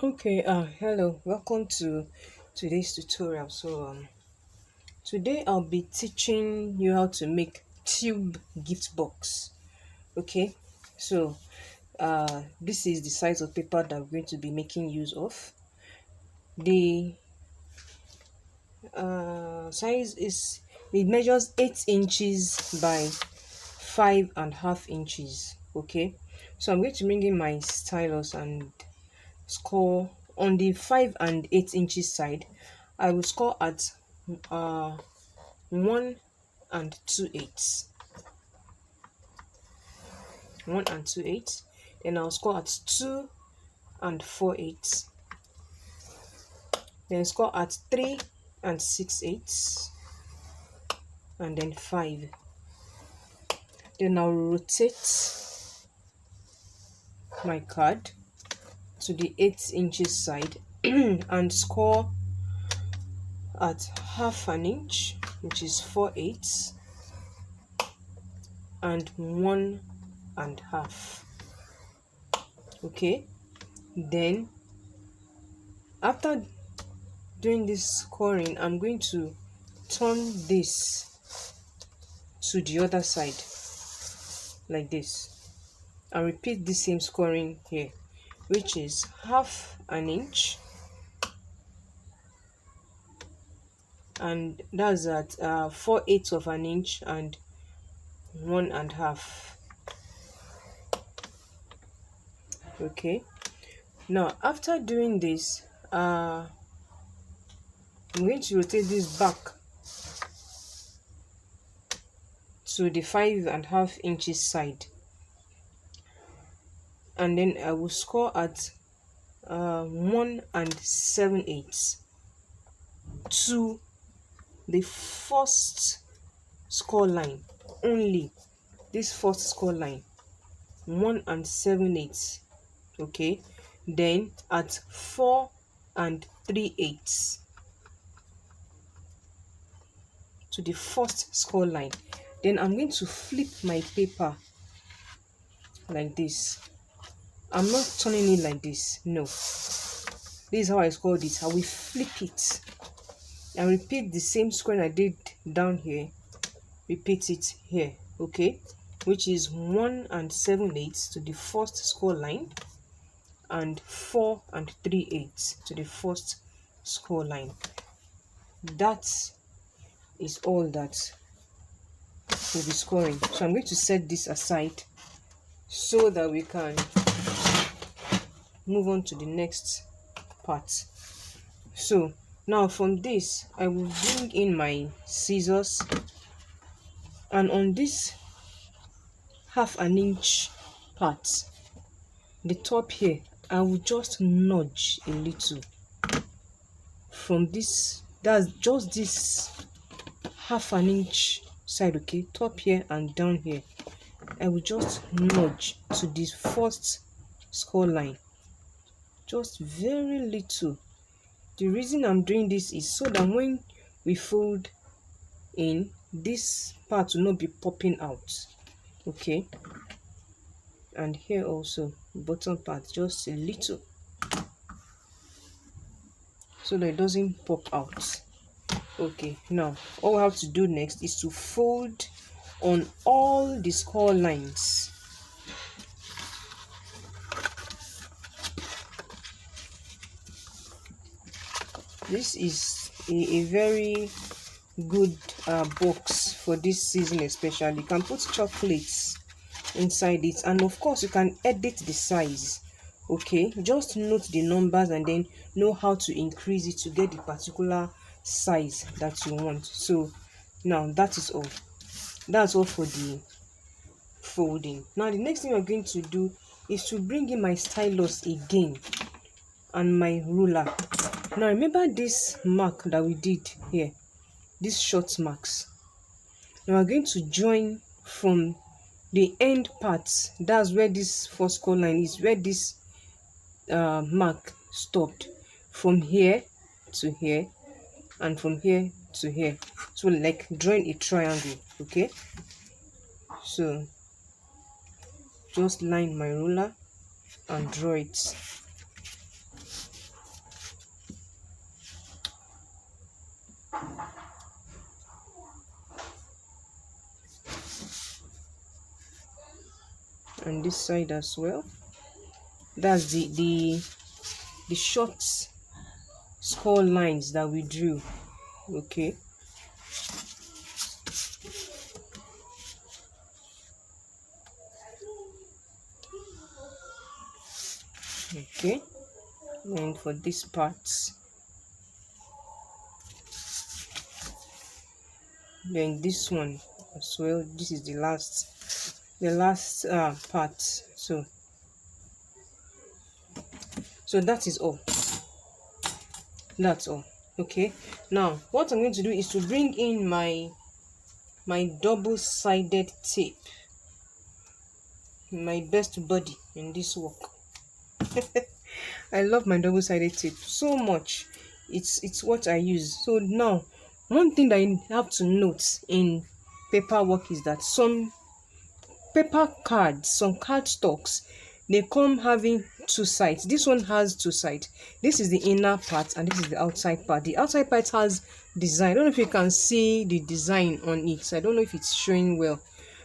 Okay, hello, welcome to today's tutorial. Today I'll be teaching you how to make tube gift box. Okay, so this is the size of paper that we're going to be making use of. The size is it measures 8 inches by 5.5 inches. Okay, so I'm going to bring in my stylus and score on the 5 and 8 inches side. I will score at uh 1 and 2/8, 1 and 2/8. Then I'll score at 2 and 4/8. Then score at 3 and 6/8, and then 5. Then I'll rotate my card to the 8 inches side and score at half an inch, which is 4/8, and 1.5. Okay, then after doing this scoring, I'm going to turn this to the other side like this and repeat the same scoring here, which is half an inch, and that's at 4/8 of an inch and 1.5. Okay, now after doing this, I'm going to rotate this back to the 5.5 inches side, and then I will score at 1 and 7/8 to the first score line only. This first score line, 1 and 7/8. Okay, then at 4 and 3/8 to the first score line. Then I'm going to flip my paper like this. I'm not turning it like this, no. This is how I scored it. I will flip it and repeat the same square I did down here. Repeat it here, okay, which is 1 and 7/8 to the first score line and 4 and 3/8 to the first score line. That is all that we'll be scoring. So I'm going to set this aside so that we can move on to the next part. So now from this, I will bring in my scissors, and on this half an inch part, the top here, I will just nudge a little from this. That's just this half an inch side, okay, top here and down here. I will just nudge to this first score line, just very little. The reason I'm doing this is so that when we fold in, this part will not be popping out. Okay, and here also, bottom part, just a little, so that it doesn't pop out. Okay, now all we have to do next is to fold on all the score lines. This is a very good box for this season, especially. You can put chocolates inside it, and of course you can edit the size. Okay, just note the numbers and then know how to increase it to get the particular size that you want. So now that is all. That's all for the folding. Now the next thing we're going to do is to bring in my stylus again and my ruler. Now remember this mark that we did here, these short marks. Now we're going to join from the end part. That's where this first score line is, where this mark stopped, from here to here and from here to here. So like drawing a triangle. Okay, so just line my ruler and draw it. and this side as well. That's the short score lines that we drew. Okay, okay, and for this part, then this one as well. This is the last part. So that is all. That's all. Okay, now what I'm going to do is to bring in my double-sided tape, my best buddy in this work. I love my double-sided tape so much. It's what I use. So now, one thing that you have to note in paperwork is that some paper cards, some cardstocks, they come having two sides. This one has two sides. This is the inner part and this is the outside part. The outside part has design. I don't know if you can see the design on it. I don't know if it's showing well,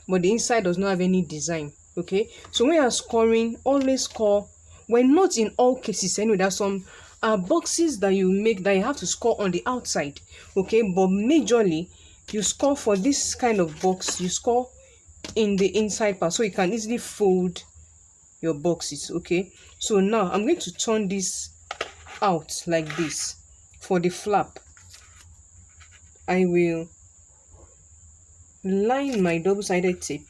but the inside does not have any design. Okay, so when you are scoring, always score. Well, not in all cases anyway. There's some boxes that you make that you have to score on the outside. Okay, but majorly you score for this kind of box, you score in the inside part, so you can easily fold your boxes. Okay, so now I'm going to turn this out like this. For the flap, I will line my double-sided tape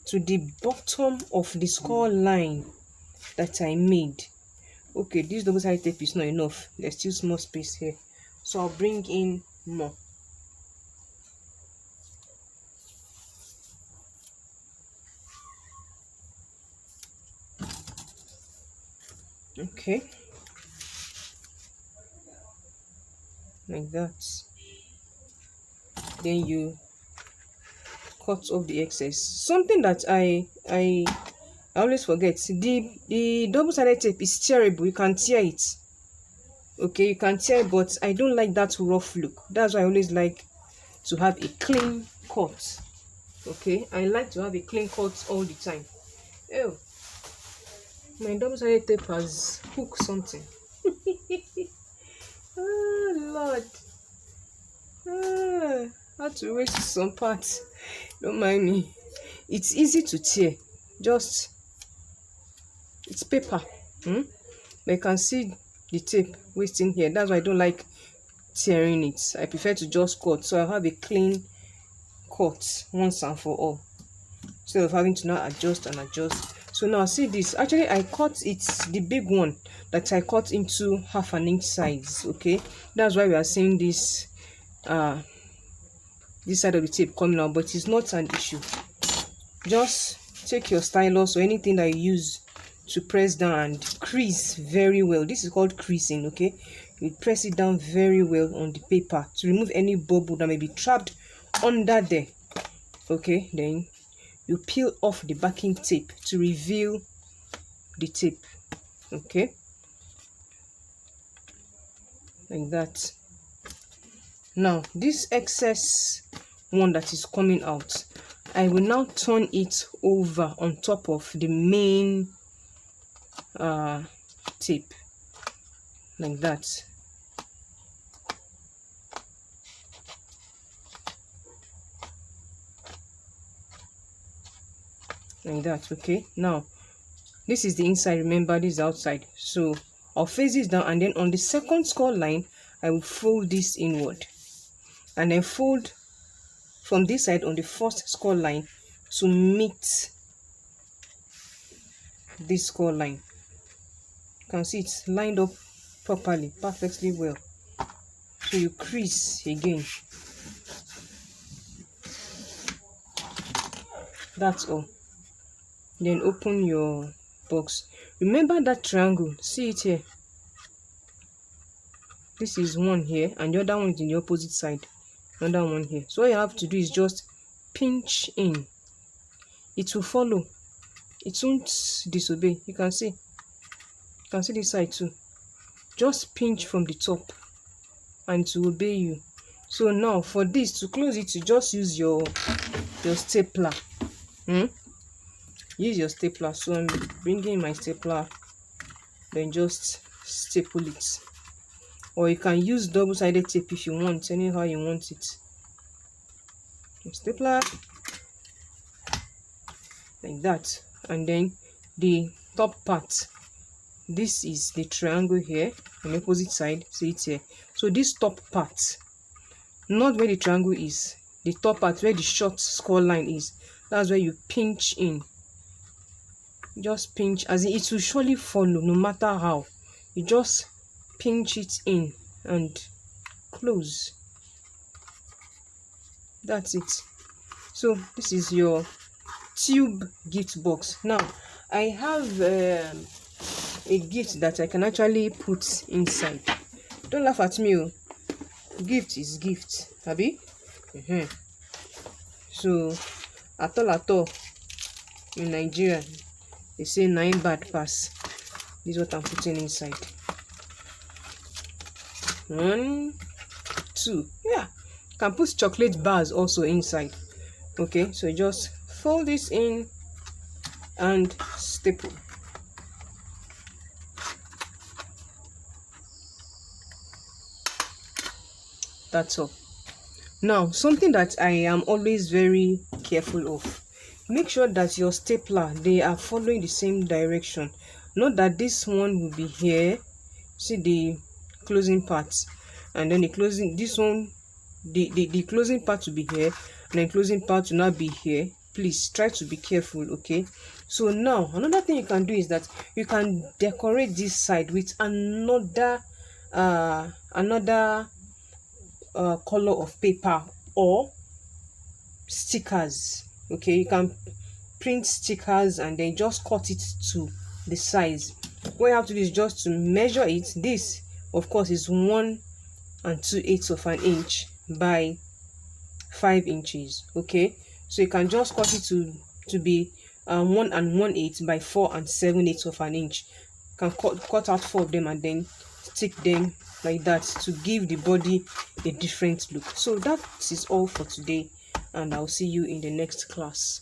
to the bottom of the score line that I made. Okay, this double-sided tape is not enough. There's still small space here, so I'll bring in more. Okay, like that. Then you cut off the excess. Something that I always forget, the double-sided tape is tearable. You can tear it. Okay, you can tear it, but I don't like that rough look. That's why I always like to have a clean cut. Okay, I like to have a clean cut all the time. Oh, my double-sided tape has hooked something. Oh Lord, I had to waste some parts. Don't mind me. It's easy to tear. Just, it's paper. But you can see the tape wasting here. That's why I don't like tearing it. I prefer to just cut, so I have a clean cut once and for all, instead of having to now adjust and adjust. So now see this. Actually, I cut it, the big one that I cut into 1/2 inch size. Okay, that's why we are seeing this this side of the tape coming out, but it's not an issue. Just take your stylus or anything that you use to press down and crease very well. This is called creasing. Okay, you press it down very well on the paper to remove any bubble that may be trapped under there. Okay, then you peel off the backing tape to reveal the tape. Okay, like that. Now this excess one that is coming out, I will now turn it over on top of the main tape, like that. Like that. Okay, now this is the inside, remember this is outside, so I'll face this down, and then on the second score line I will fold this inward and then fold from this side on the first score line to meet this score line. You can see it's lined up properly, perfectly well. So you crease again. That's all. Then open your box. Remember that triangle, see it here. This is one here and the other one is in the opposite side. Another one here. So all you have to do is just pinch in. It will follow. It won't disobey. You can see this side too. Just pinch from the top and it will obey you. So now for this, to close it, you just use your stapler. use your stapler. So I'm bringing my stapler, then just staple it, or you can use double-sided tape if you want, anyhow you want it. Stapler like that, and then the top part, this is the triangle here on the opposite side, see it here. So this top part, not where the triangle is, the top part where the short score line is, that's where you pinch in. Just pinch, as in it will surely follow no matter how. You just pinch it in and close. That's it. So this is your tube gift box. Now I have a gift that I can actually put inside. Don't laugh at me, oh. Gift is gift, abi? So at all in Nigeria, they say 9 bad pass. This is what I'm putting inside. 1, 2. Yeah, you can put chocolate bars also inside. Okay, so just fold this in and staple. That's all. Now, something that I am always very careful of, make sure that your stapler, they are following the same direction. Not that this one will be here, see the closing part, and then the closing, this one, the closing part will be here, and then closing part will not be here. Please try to be careful, okay? So now another thing you can do is that you can decorate this side with another color of paper or stickers. Okay, you can print stickers and then just cut it to the size. What you have to do is just to measure it. This of course is 1 2/8 of an inch by 5 inches. Okay, so you can just cut it to be 1 1/8 by 4 7/8 of an inch. You can cut out 4 of them and then stick them like that to give the body a different look. So that is all for today, and I'll see you in the next class.